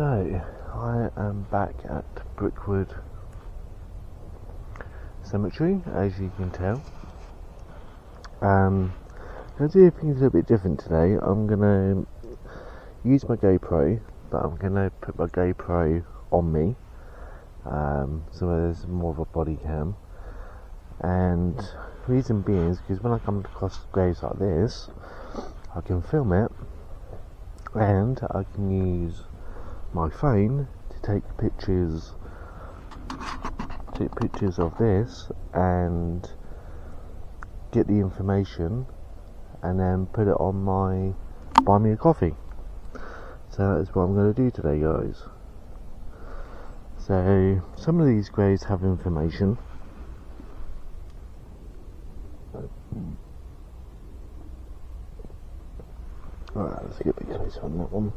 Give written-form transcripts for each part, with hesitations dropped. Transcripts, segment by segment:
So, I am back at Brookwood Cemetery, as you can tell. I'm going to do things a little bit different today. I'm going to use my GoPro, but I'm going to put my GoPro on me, so there's more of a body cam. And the reason being is because when I come across graves like this, I can film it, and I can use my phone to take pictures of this and get the information and then put it on my buy me a coffee. So that's what I'm going to do today, guys. So some of these graves have information. Alright, let's get a bit closer on that one.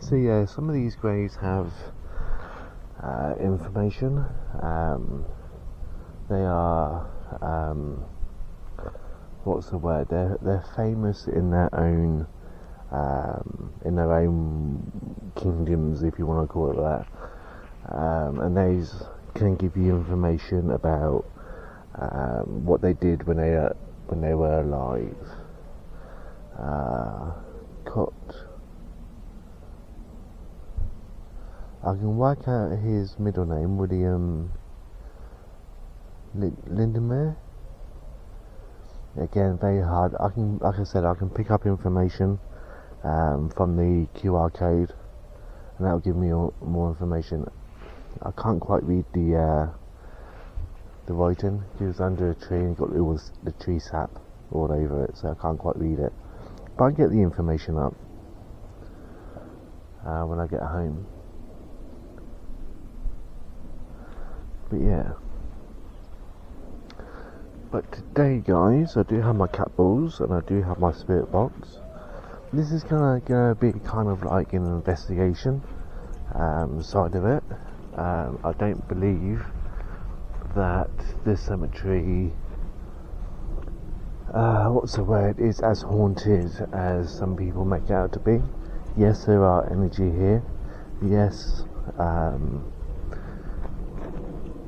So yeah, some of these graves have information. They are what's the word? They're famous in their own kingdoms, if you want to call it that. And these can give you information about what they did when they were alive. I can work out his middle name, William Lindemer. Again, very hard. Like I said, I can pick up information from the QR code, and that will give me more information. I can't quite read the writing. He was under a tree and got the tree sap all over it, so I can't quite read it. But I get the information up when I get home. But yeah. But today, guys, I do have my cat balls and I do have my spirit box. This is gonna be kind of like an investigation side of it. I don't believe that this cemetery, is as haunted as some people make it out to be. Yes, there are energy here. Yes,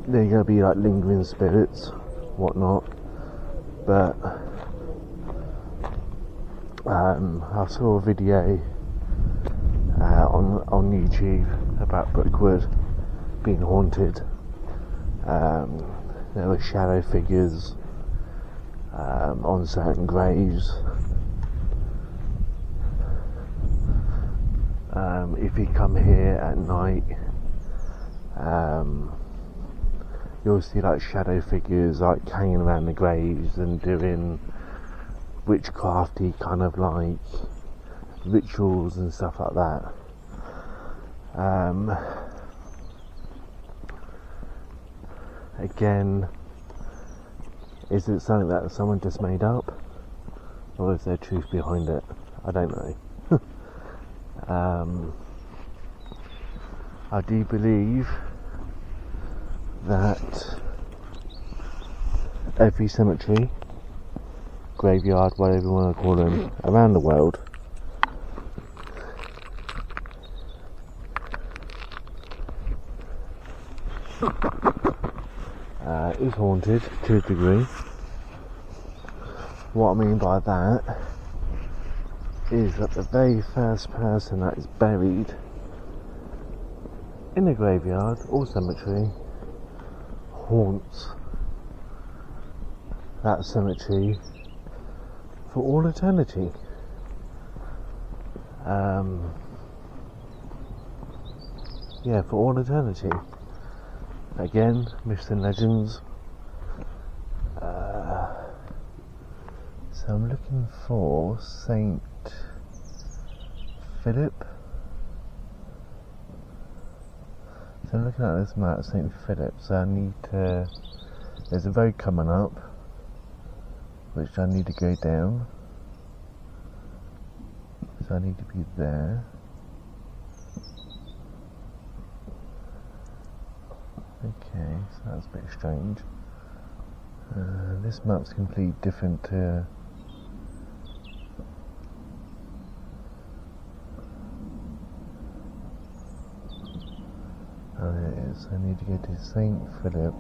they're gonna be like lingering spirits, whatnot. But I saw a video on YouTube about Brookwood being haunted. There were shadow figures on certain graves. If you come here at night, you'll see like shadow figures like hanging around the graves and doing witchcrafty kind of like rituals and stuff like that. Again, is it something that someone just made up, or is there truth behind it? I don't know. I do believe that every cemetery, graveyard, whatever you want to call them, around the world is haunted to a degree. What I mean by that is that the very first person that is buried in a graveyard or cemetery haunts that cemetery for all eternity. For all eternity. Again, myths and legends. So I'm looking for Saint Philip. So I'm looking at this map, Saint Philip. So I need to. There's a road coming up, which I need to go down. So I need to be there. Okay, so that's a bit strange. This map's completely different to so I need to go to St. Philip.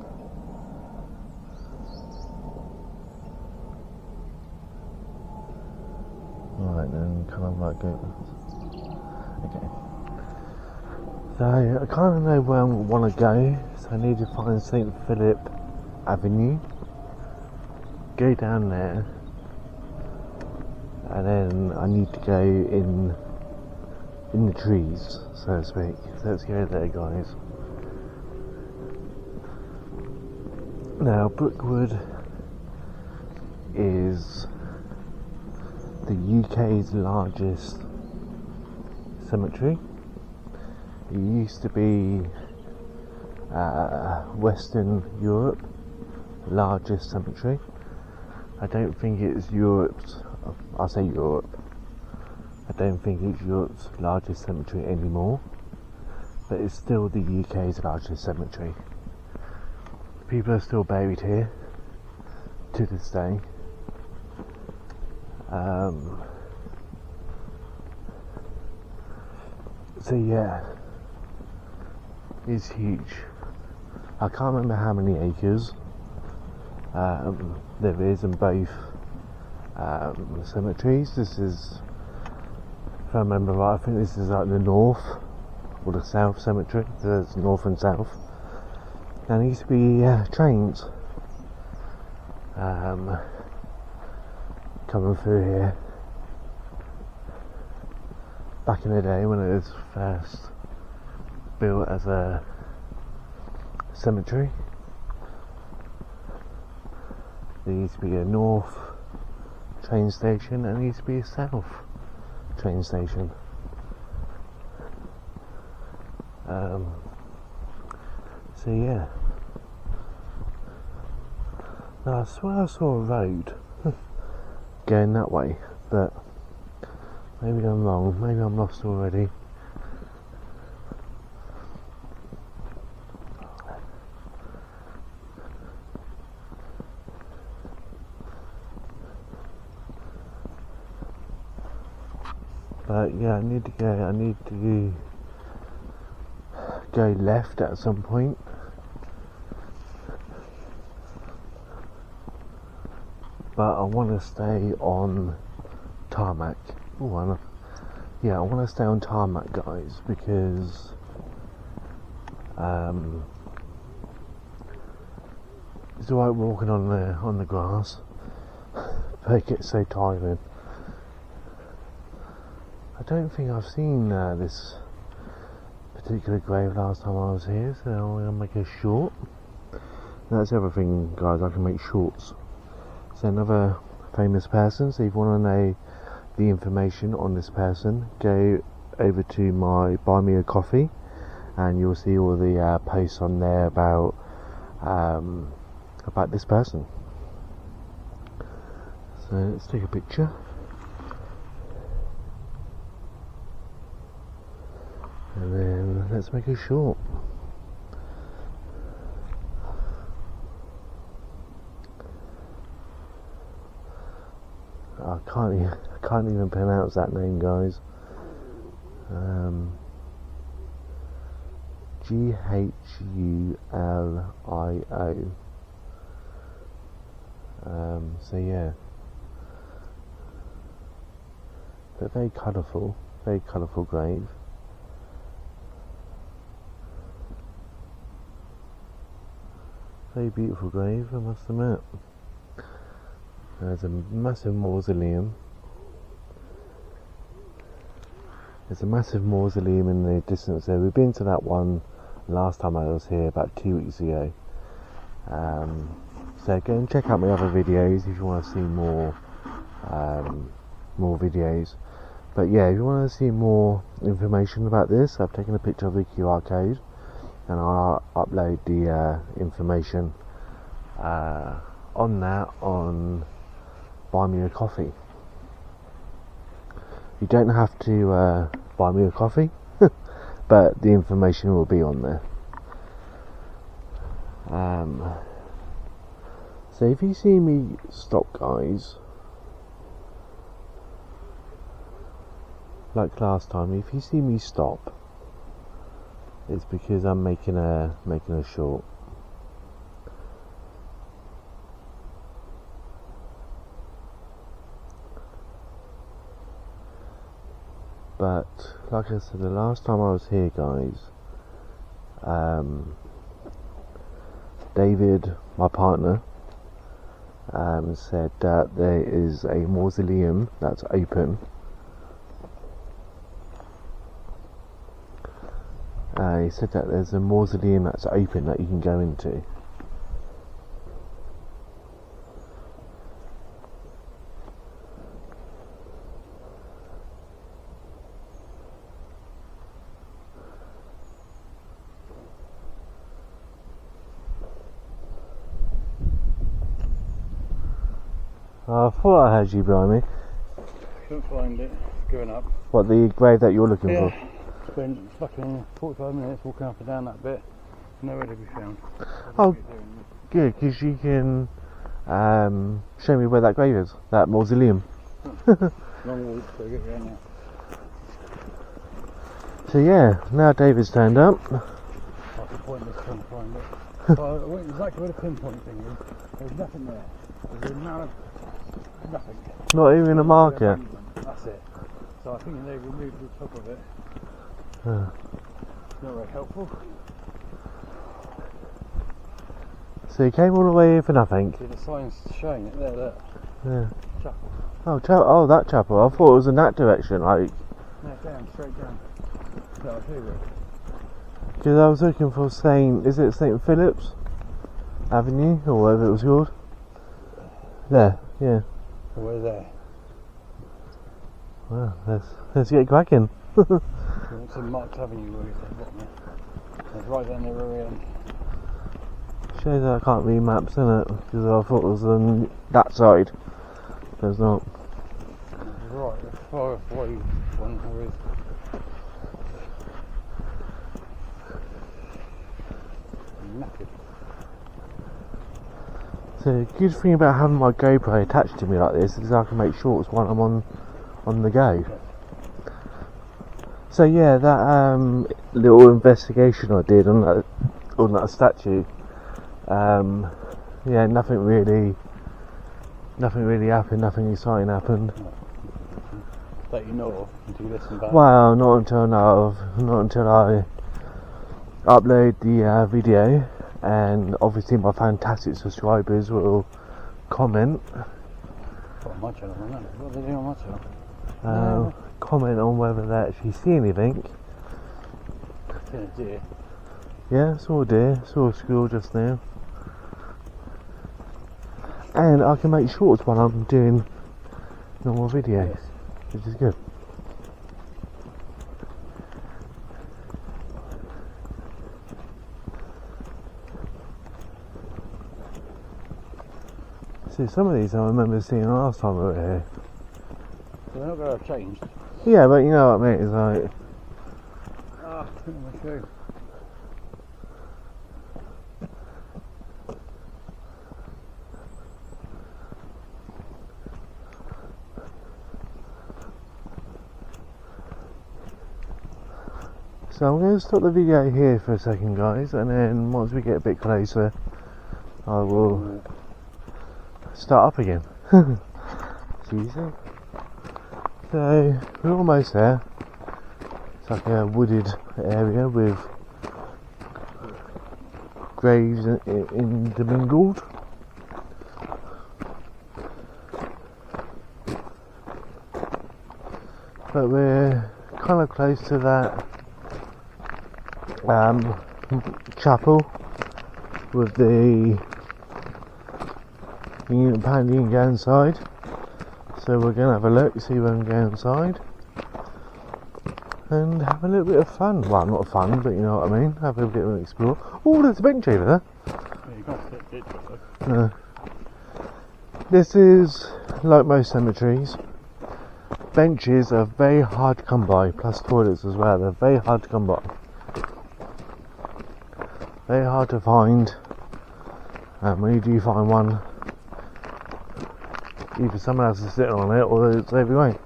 Right, then kind of like go. Okay. So I kind of know where I want to go, so I need to find St. Philip Avenue, go down there, and then I need to go in the trees, so to speak. So let's go there, guys. Now, Brookwood is the UK's largest cemetery. It used to be Western Europe largest cemetery. I don't think it's Europe's, I say Europe, I don't think it's Europe's largest cemetery anymore, but it's still the UK's largest cemetery. People are still buried here to this day. So yeah, it's huge. I can't remember how many acres there is in both cemeteries. This is, if I remember right, I think this is like the north or the south cemetery. There's north and south. And there used to be trains coming through here back in the day when it was first built as a cemetery. There used to be a north train station and there used to be a south train station. So yeah. Now I swear I saw a road going that way, but maybe I'm wrong, maybe I'm lost already. But yeah, I need to go left at some point. But I want to stay on tarmac. I want to stay on tarmac, guys, because it's alright walking on the grass, but it gets so tiring. I don't think I've seen this particular grave last time I was here, so I'm going to make it short. That's everything, guys, I can make shorts. So another famous person, so if you want to know the information on this person, go over to my Buy Me a Coffee and you'll see all the posts on there about this person. So let's take a picture. And then let's make it short. I can't even pronounce that name, guys. Ghulio. So yeah, but very colourful grave. Very beautiful grave, I must admit. There's a massive mausoleum. There's a massive mausoleum in the distance there. We've been to that one last time I was here, about 2 weeks ago. So go and check out my other videos if you want to see more videos. But yeah, if you want to see more information about this, I've taken a picture of the QR code and I'll upload the information on that on Buy Me a Coffee. You don't have to buy me a coffee, but the information will be on there. So if you see me stop, guys, like last time, if you see me stop, it's because I'm making a short. But like I said, the last time I was here, guys, David, my partner, said that there is a mausoleum that's open. He said that there's a mausoleum that's open that you can go into. I thought I had you behind me. Couldn't find it. Going up. What, the grave that you're looking for? Spent fucking 45 minutes walking up and down that bit. Nowhere to be found. Oh, good, because you can show me where that grave is, that mausoleum. Long walk, so get around now. So yeah, now David's turned up. That's the point of trying to find it. So I went exactly where the pinpoint thing is. There's nothing there. There's nothing. Not even a marker. That's it. So I think they removed the top of it. It's not very helpful. So you came all the way here for nothing. See the signs showing it there, look. Yeah. Chapel. Oh, that chapel. I thought it was in that direction, like. No, down, straight down. No, I'll tell you where. Because I was looking for St. Philip's Avenue, or whatever it was called. There, yeah. So where's there? Well, let's get cracking. It's in Marks Avenue where it's at the bottom there. It's right down the very end. Shows that I can't read maps, innit? Because I thought it was on that side. But it's not. It's right, the far away one there is. I'm knackered. So the good thing about having my GoPro attached to me like this is I can make shorts while I'm on the go. So yeah, that little investigation I did on that statue, yeah, nothing really happened, nothing exciting happened. That you know of until you listen back. Well, not until I upload the video, and obviously my fantastic subscribers will comment. What on my channel, I don't know. What are they doing on my channel? Comment on whether they actually see anything. Seen a deer. Yeah, saw a deer, saw a squirrel just now. And I can make shorts while I'm doing normal videos, Yes. which is good. See, some of these I remember seeing last time we were here. So they're not going to have changed. Yeah, but you know what I mean, it's like... Ah, look at my shoe. So I'm going to stop the video here for a second, guys, and then once we get a bit closer I will start up again. See you soon. So we're almost there. It's like a wooded area with graves intermingled. But we're kind of close to that chapel with the apparently you can go inside, so we're going to have a look, see when we go inside and have a little bit of fun. Well, not fun, but you know what I mean, have a bit of an explore. Oh, there's a bench over there. Yeah, you can't sit it. This is like most cemeteries, benches are very hard to come by, plus toilets as well. They're very hard to come by, very hard to find, and when you do find one, either someone else is sitting on it or it's everywhere.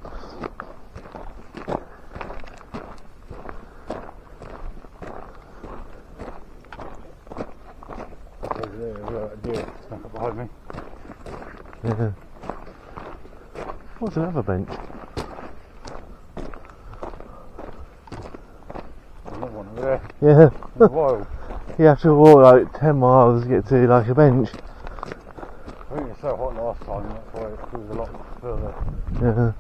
behind me. Yeah. What's another bench? Another one over there. Yeah. In a while. You have to walk like 10 miles to get to like a bench. I think it was so hot last time, that's why it was a lot further. Yeah.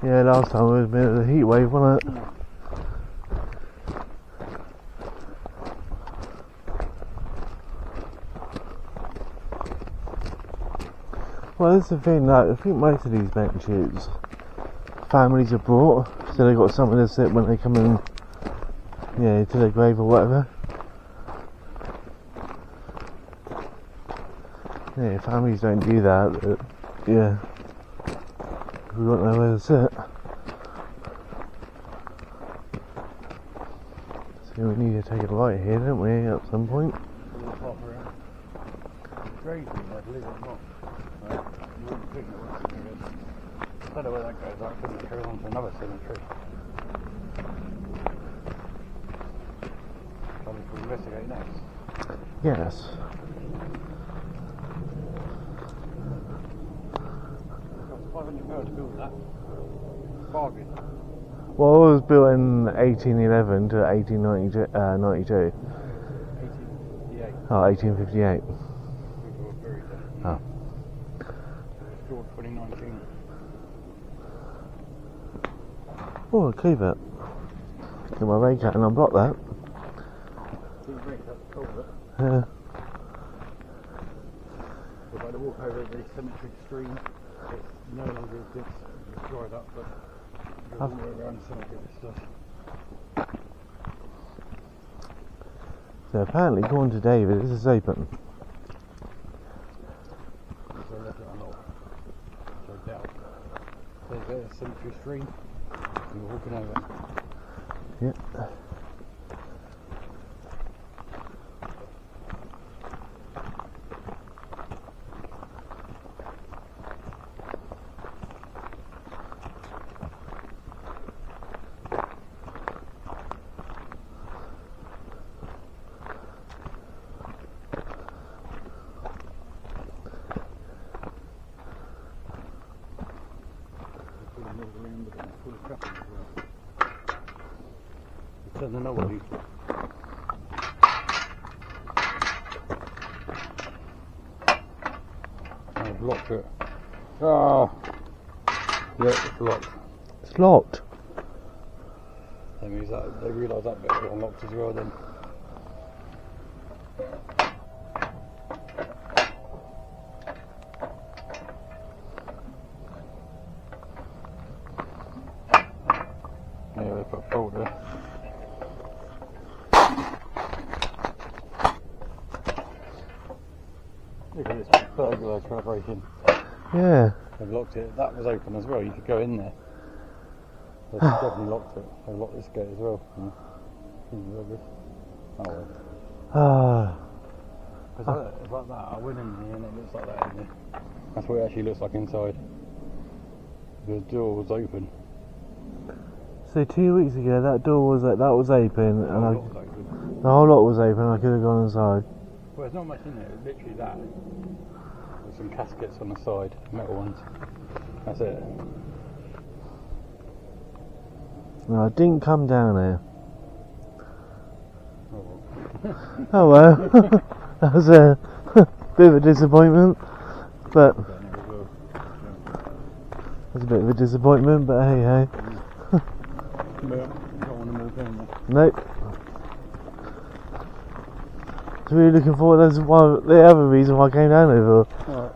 Yeah, last time it was a bit of a heat wave, wasn't it? Well, that's the thing, like, I think most of these benches families are brought, so they've got somewhere to sit when they come in, yeah, to their grave or whatever. Yeah, families don't do that, but, yeah, we don't know where to sit. So we need to take a right here, don't we, at some point? Crazy, believe it or not. You wouldn't think it was serious. I don't know where that goes, I think it goes on to another cemetery. Shall we investigate next? Yes. It cost £500 to build that. Bargain. Well, it was built in 1811 to 1892. 1858. Oh, 1858. We were buried there. Oh. Restored 2019. Oh, I'll keep it. Get my rake out and unblock that. Yeah. We're about to walk over the cemetery stream. It no longer exists. It's dried up, but we're all the way around the cemetery with stuff. So apparently, according to David, this is open. So I left it unlocked. So I doubt. So there's a cemetery stream. And we're walking over. Yeah. Turn the knob. I've locked it. Ah! Yeah, it's locked. It's locked. That means that they realise that bit was unlocked as well then. Yeah, they put a bolt there. Look at this burglar trying to break in. Yeah. They've locked it. That was open as well. You could go in there. They've definitely locked it. They've locked this gate as well. Oh well. Ah. It's like that. I went in here and it looks like that in there. That's what it actually looks like inside. The door was open. So 2 weeks ago, that door was open, and Open. the whole lot was open. I could have gone inside. Well, there's not much in there. It's literally that. With some caskets on the side, metal ones. That's it. No, I didn't come down here. Oh, Oh well. That was a bit of a disappointment, but that's a bit of a disappointment. But hey, hey. Don't want to move in. Nope. So really looking forward. That's the other reason why I came down here for. Alright.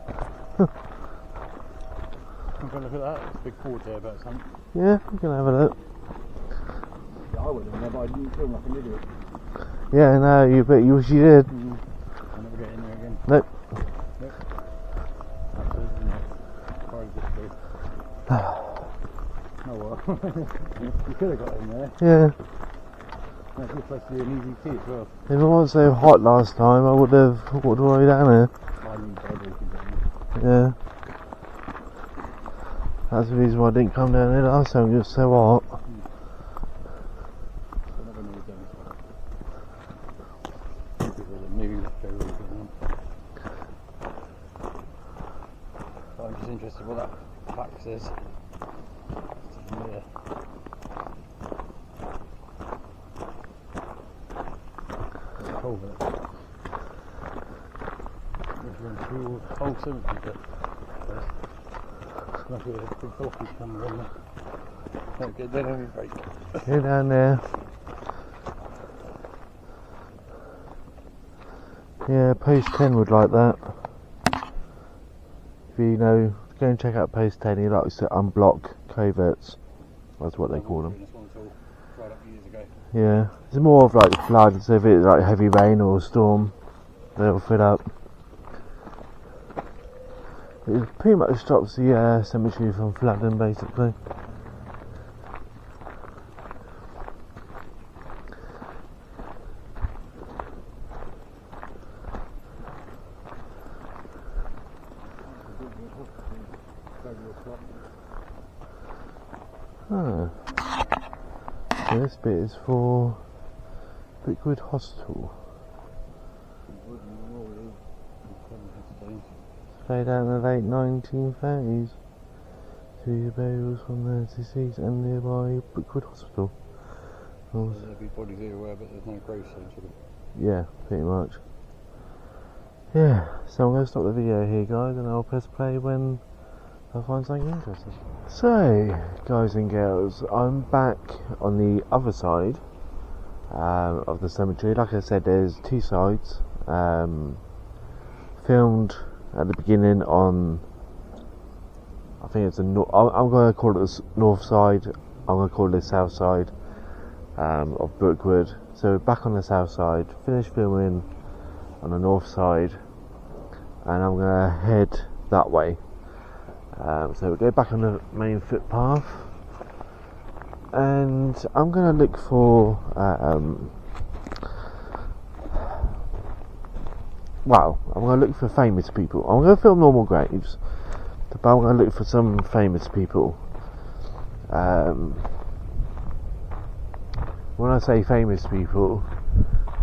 I'm going to look at that. It's a big fort here about something. Yeah, we can have a look. Yeah, I went in there, but I didn't feel like an idiot. Yeah, no, you bet you wish you did. I'll never get in there again. Nope. Nope. Absolutely not. Sorry, this big. Oh well. You could have got in there. Yeah. That's a good place to do an easy tea as well. If it wasn't so hot last time, I would have walked all the way down here. I need to get in. Yeah. That's the reason why I didn't come down here last time, it was so hot. I never knew them. People that knew very well. interested what that plaque says. Yeah. It's a culvert. Which runs through the whole cemetery, but there's lucky there's a big bulky camera on there. Don't get dead every break. Go down there. Yeah, post 10 would like that. If you know, go and check out post 10, he likes to unblock coverts. That's what they call them. This one until right up years ago. Yeah, it's more of like floods, if it's like heavy rain or storm, they'll fill up. It pretty much stops the cemetery from flooding, basically. Ah. So this bit is for Brookwood Hospital. Laid out in the late 1930s. 2 burials from the deceased and nearby Brookwood Hospital. So there'll be bodies everywhere, but there's no gravestones for them. Yeah, pretty much. Yeah, so I'm going to stop the video here, guys, and I'll press play when I find something interesting. So, guys and girls, I'm back on the other side of the cemetery. Like I said, there's 2 sides. Filmed at the beginning on, I think it's the north. I'm going to call it the north side. I'm going to call it the south side of Brookwood. So back on the south side, finished filming on the north side, and I'm going to head that way. So we'll go back on the main footpath, and I'm going to look for I'm going to look for famous people. I'm going to film normal graves, but I'm going to look for some famous people. When I say famous people,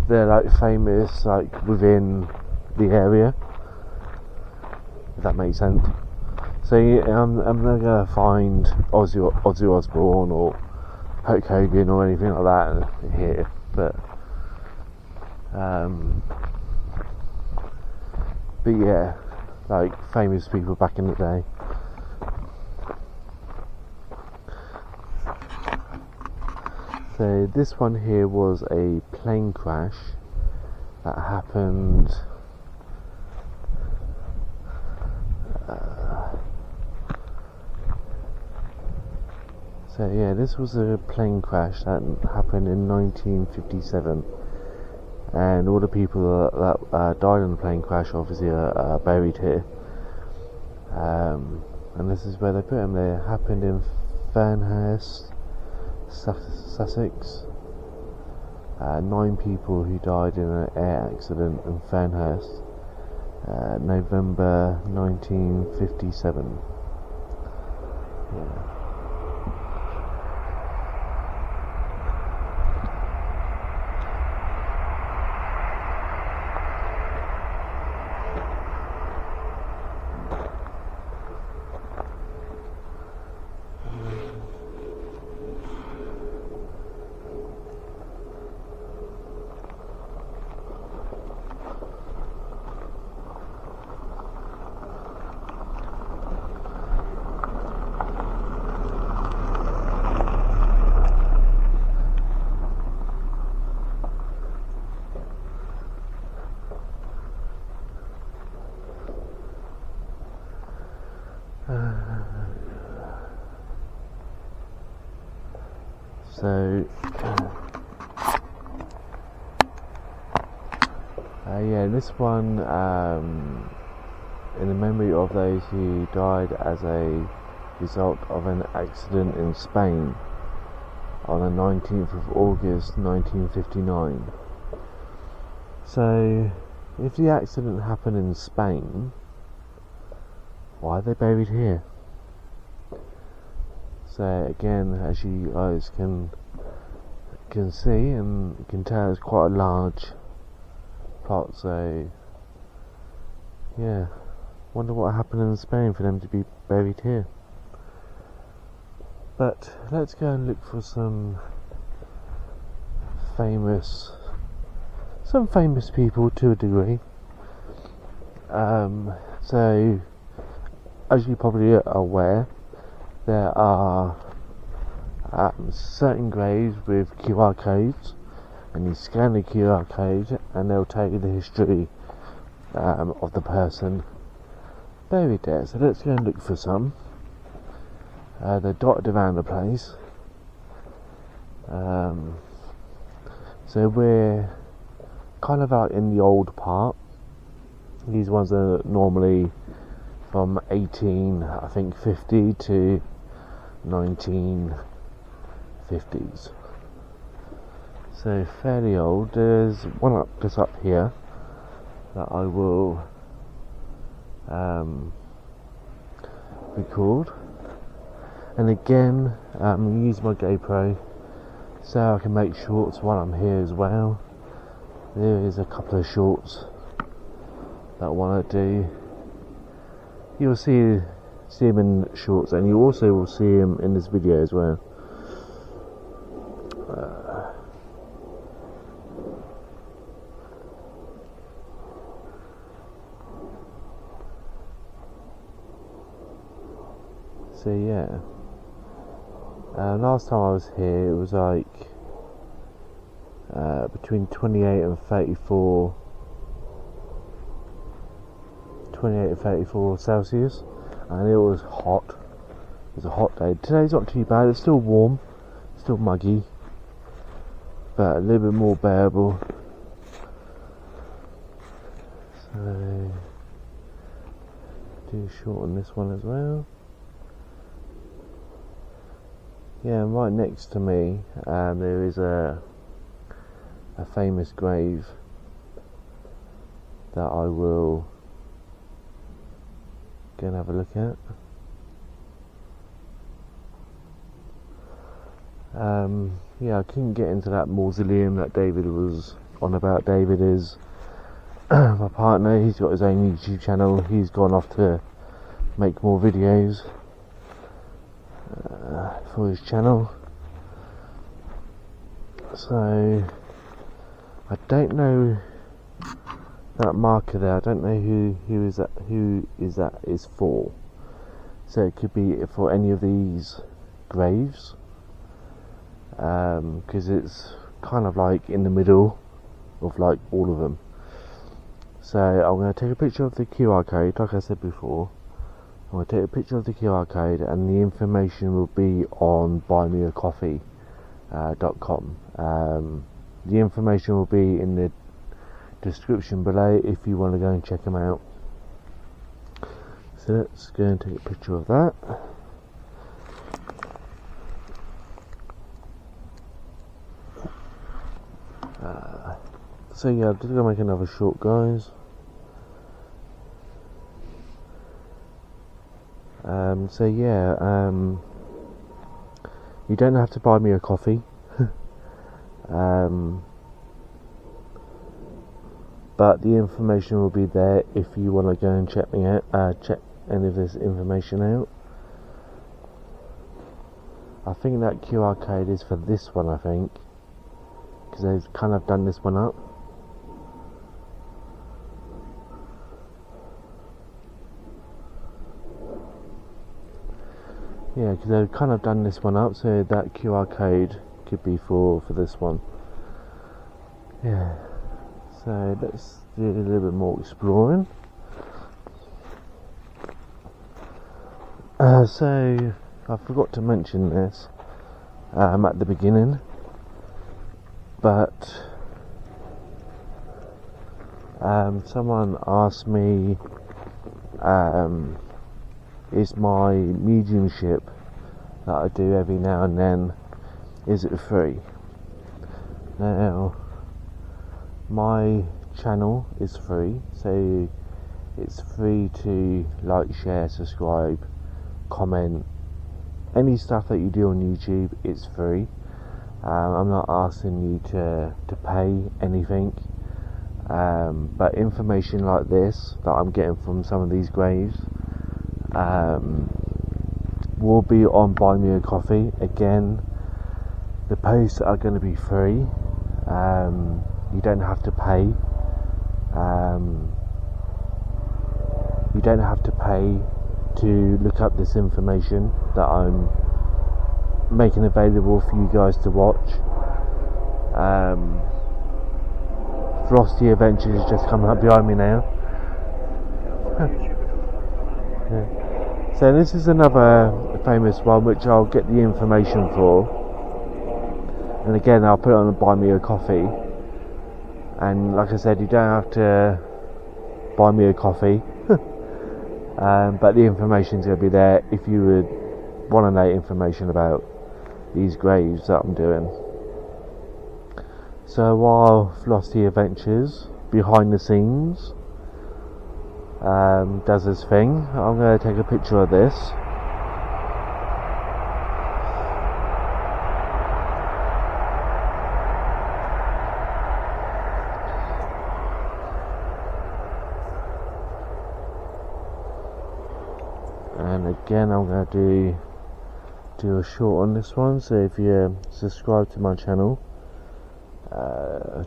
they're like famous like within the area, if that makes sense. So yeah, I'm not going to find Ozzy Osbourne or Hulk Hogan or anything like that here, but yeah, like famous people back in the day. So this one here was a plane crash that happened so yeah, this was a plane crash that happened in 1957, and all the people that died in the plane crash obviously are buried here, and this is where they put them. They happened in Fernhurst, Sussex. 9 people who died in an air accident in Fernhurst, November 1957. Yeah. So yeah, this one in the memory of those who died as a result of an accident in Spain on the 19th of August 1959. So if the accident happened in Spain, why are they buried here? So again, as you guys can see and you can tell, it's quite a large plot. So yeah, Wonder what happened in Spain for them to be buried here. But let's go and look for some famous people to a degree. So, as you probably are aware, there are certain graves with QR codes, and you scan the QR code and they'll tell you the history of the person buried there. So let's go and look for some. They're dotted around the place. So we're kind of out in the old part. These ones are normally from 1850 to 1950s. So fairly old. There's one just up here that I will record. And again, use my GoPro so I can make shorts while I'm here as well. There is a couple of shorts that I want to do. You'll see them in shorts, and you also will see them in this video as well. So yeah, last time I was here it was like between 28 and 34 Celsius, and it was hot. It was a hot day. Today's not too bad. It's still warm, still muggy, but a little bit more bearable. So do shorten this one as well. Yeah, and right next to me there is a famous grave that I will go and have a look at. Yeah, I couldn't get into that mausoleum that David was on about. David is my partner. He's got his own YouTube channel. He's gone off to make more videos for his channel. So I don't know that marker there. I don't know who that is for. So it could be for any of these graves, because it's kind of like in the middle of like all of them. So I'm going to take a picture of the QR code, like I said before. I'm going to take a picture of the QR code, and the information will be on buymeacoffee.com. The information will be in the description below if you want to go and check them out. So let's go and take a picture of that. So yeah, I'm just going to make another short, guys. So yeah, you don't have to buy me a coffee. But the information will be there if you want to go and check me out, check any of this information out. I think that QR code is for this one, I think, because they've kind of done this one up. Yeah, because they've kind of done this one up, so that QR code could be for this one. Yeah. So let's do a little bit more exploring. So I forgot to mention this at the beginning, but someone asked me, is my mediumship that I do every now and then, is it free? Now, my channel is free, so it's free to like, share, subscribe, comment, any stuff that you do on YouTube. It's free. I'm not asking you to pay anything. But information like this that I'm getting from some of these graves will be on Buy Me a Coffee. Again, the posts are going to be free. You don't have to pay. You don't have to pay to look up this information that I'm making available for you guys to watch. Frosty Adventures is just coming up behind me now. Yeah. So this is another famous one which I'll get the information for, and again I'll put it on the Buy Me a Coffee. And like I said, you don't have to buy me a coffee, but the information's going to be there if you would want to know information about these graves that I'm doing. So while Frosty Adventures behind the scenes does his thing, I'm going to take a picture of this. And again, I'm going to do a short on this one. So if you subscribe to my channel,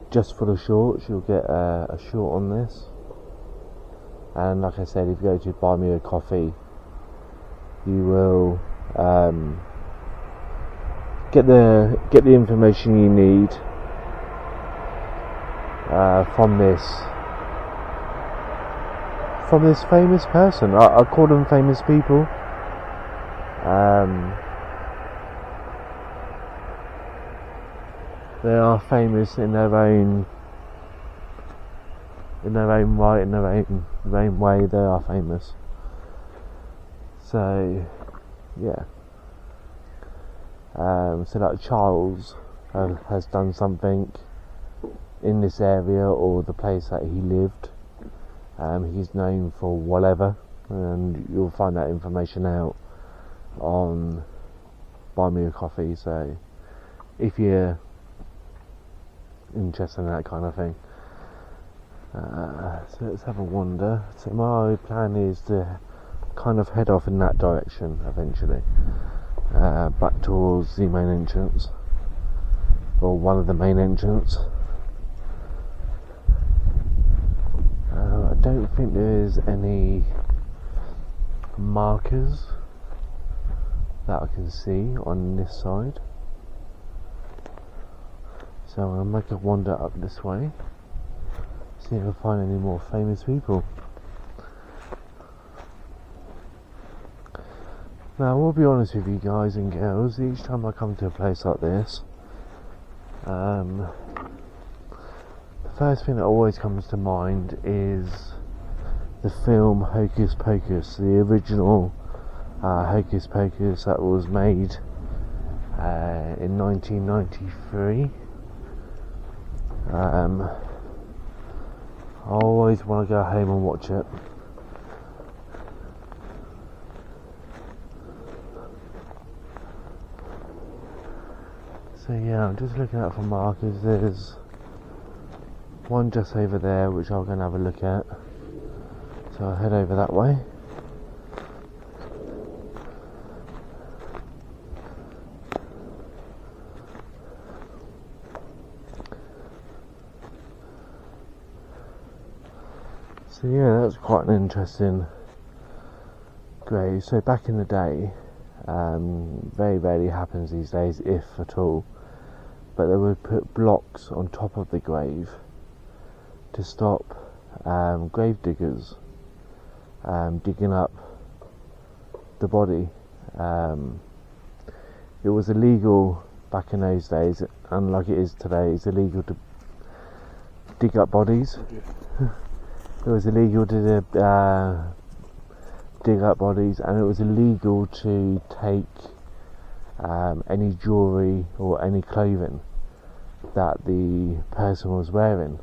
just for the shorts, you'll get a short on this. And like I said, if you go to Buy Me a Coffee, you will get the information you need from this famous person. I call them famous people. They are famous in their own right, in their own way. They are famous. So yeah. So like Charles has done something in this area or the place that he lived. He's known for whatever, and you'll find that information out on Buy Me a Coffee. So if you're interested in that kind of thing, so let's have a wander. So my plan is to kind of head off in that direction eventually, back towards the main entrance, or one of the main entrance. I don't think there's any markers that I can see on this side, so I'm going to make a wander up this way, see if I find any more famous people. Now I will be honest with you guys and girls, each time I come to a place like this, the first thing that always comes to mind is the film Hocus Pocus, the original Hocus Pocus that was made in 1993. I always want to go home and watch it. So yeah, I'm just looking out for markers. There's one just over there which I'm going to have a look at, so I'll head over that way. So yeah, that's quite an interesting grave. So back in the day, very rarely happens these days, if at all, but they would put blocks on top of the grave to stop grave diggers digging up the body. It was illegal back in those days, unlike it is today. It's illegal to dig up bodies. It was illegal to dig up bodies, and it was illegal to take any jewellery or any clothing that the person was wearing.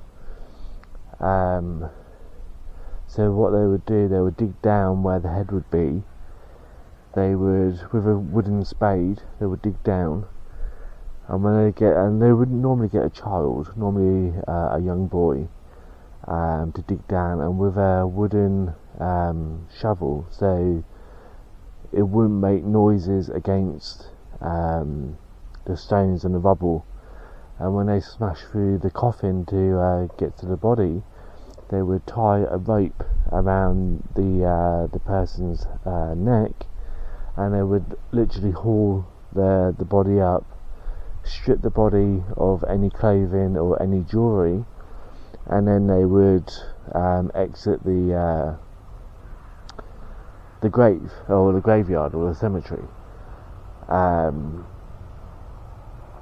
So what they would do, they would dig down where the head would be. They would, with a wooden spade, they would dig down, and they would normally get a child, normally a young boy, to dig down, and with a wooden shovel, so it wouldn't make noises against the stones and the rubble. And when they smashed through the coffin to get to the body, they would tie a rope around the person's neck, and they would literally haul the body up, strip the body of any clothing or any jewellery, and then they would exit the grave or the graveyard or the cemetery.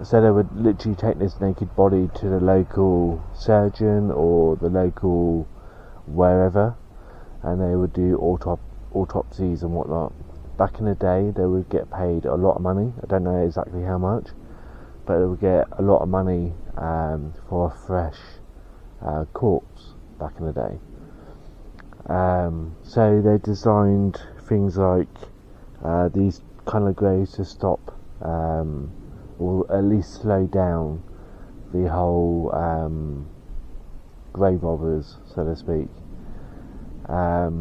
So they would literally take this naked body to the local surgeon or the local wherever, and they would do autopsies and whatnot. Back in the day, they would get paid a lot of money. I don't know exactly how much, but they would get a lot of money for a fresh corpse back in the day. So they designed things like these kind of graves to stop or at least slow down the whole grave robbers, so to speak. Now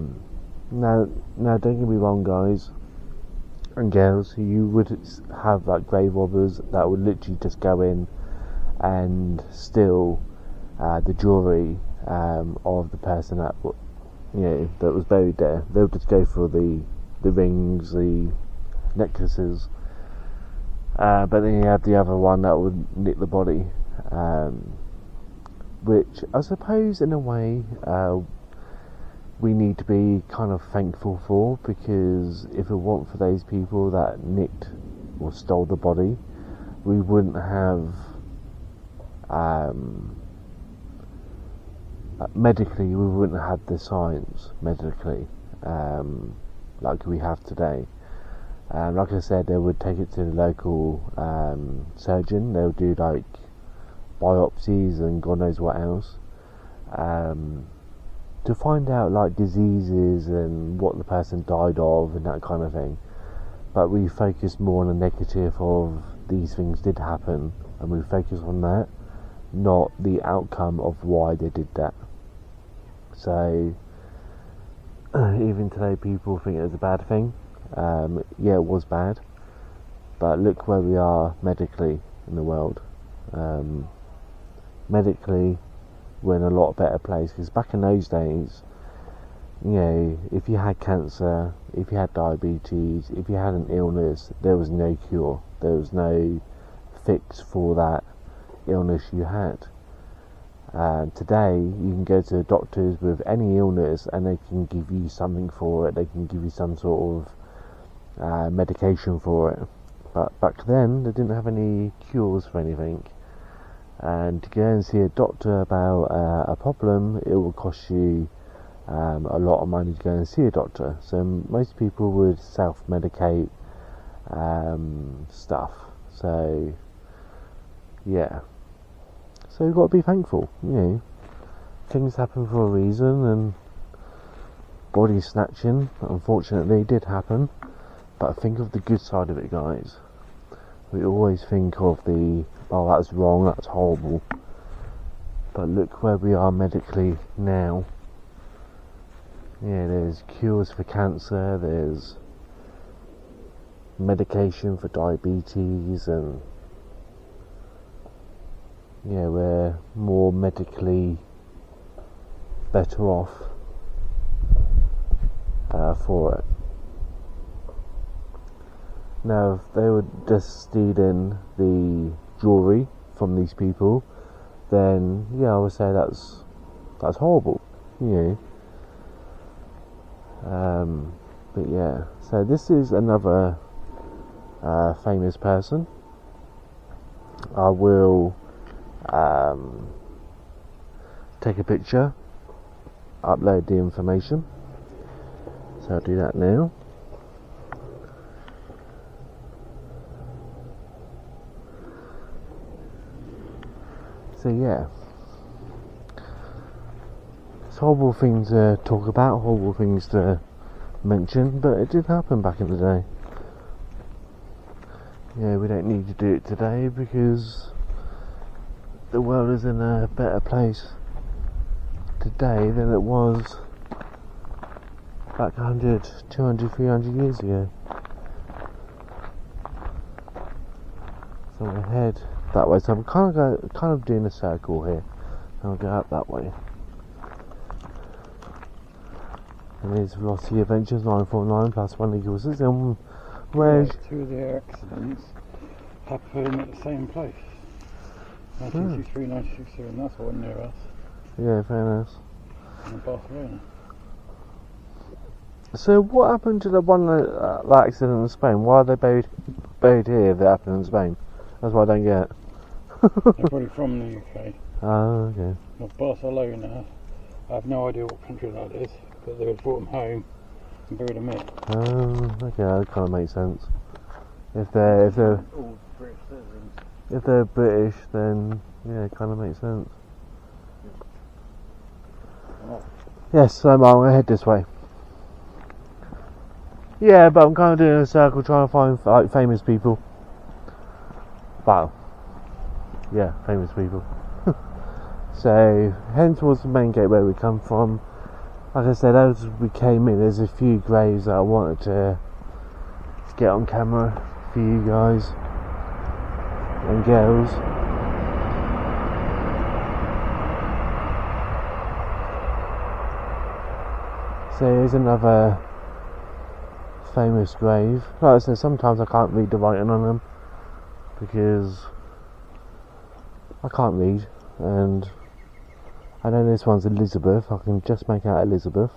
don't get me wrong, guys and girls, you would have like grave robbers that would literally just go in and steal the jewellery of the person that that was buried there. They would just go for the rings, the necklaces, but then you have the other one that would nick the body, which I suppose in a way we need to be kind of thankful for, because if it weren't for those people that nicked or stole the body, we wouldn't have medically, we wouldn't have the science medically like we have today. Like I said, they would take it to the local surgeon. They would do like biopsies and God knows what else to find out like diseases and what the person died of and that kind of thing. But we focus more on the negative of these things did happen, and we focus on that, not the outcome of why they did that. So even today people think it was a bad thing. Yeah, it was bad, but look where we are medically in the world. Medically we're in a lot better place, because back in those days, if you had cancer, if you had diabetes, if you had an illness, there was no cure, there was no fix for that illness you had. Today you can go to doctors with any illness and they can give you something for it. They can give you some sort of medication for it. But back then they didn't have any cures for anything, and to go and see a doctor about a problem, it will cost you a lot of money to go and see a doctor. So most people would self-medicate stuff. So yeah, so you've got to be thankful. Things happen for a reason, and body snatching unfortunately did happen, but think of the good side of it, guys. We always think of oh, that's wrong, that's horrible, but look where we are medically now. There's cures for cancer, there's medication for diabetes, and we're more medically better off for it. Now, if they were just stealing the jewellery from these people, then I would say that's horrible, but yeah, so this is another famous person. I will take a picture, upload the information, so I'll do that now. So yeah, it's horrible thing to talk about, horrible things to mention, but it did happen back in the day. We don't need to do it today because the world is in a better place. today than it was back 100, 200, 300 years ago. So I'm going to head that way. So I'm kind of doing a circle here. I'll go out that way. And here's Velocity Adventures 949 plus 1 equals 6. And where's... Yeah, 2 of the accidents happened at the same place. 1963, 1967, that's the one near us. Yeah, very nice. In Barcelona. So what happened to the one that accident in Spain? Why are they buried here if it happened in Spain? That's what I don't get. They're probably from the UK. Oh, okay. Well, Barcelona, I have no idea what country that is, but they would brought them home and buried them here. Oh, okay, that kind of makes sense. If they're All British citizens. if they're British, then yeah, it kind of makes sense. Oh. Yes, so I'm gonna head this way. Yeah, but I'm kind of doing a circle trying to find like famous people. Wow. Yeah, famous people. So, heading towards the main gate where we come from. Like I said, as we came in, there's a few graves that I wanted to get on camera for you guys and girls. So here's another famous grave. Like I said, sometimes I can't read the writing on them because I can't read, and I know this one's Elizabeth. I can just make out Elizabeth,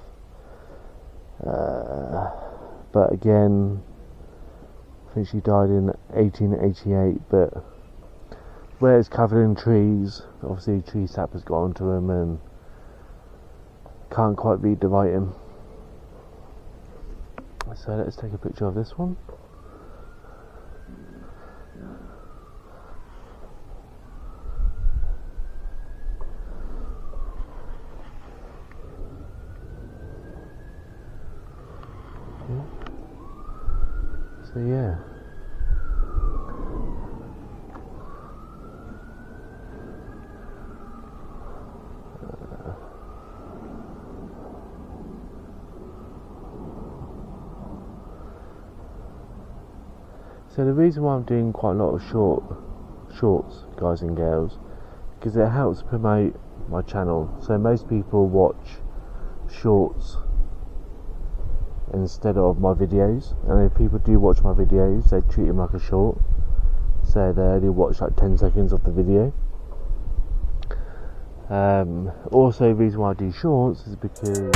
but again, I think she died in 1888. But where it's covered in trees, obviously tree sap has got onto them and can't quite read the writing. So let's take a picture of this one. So yeah. So the reason why I'm doing quite a lot of shorts, guys and girls, because it helps promote my channel. So most people watch shorts instead of my videos, and if people do watch my videos, they treat them like a short, so they only watch like 10 seconds of the video. Also, the reason why I do shorts is because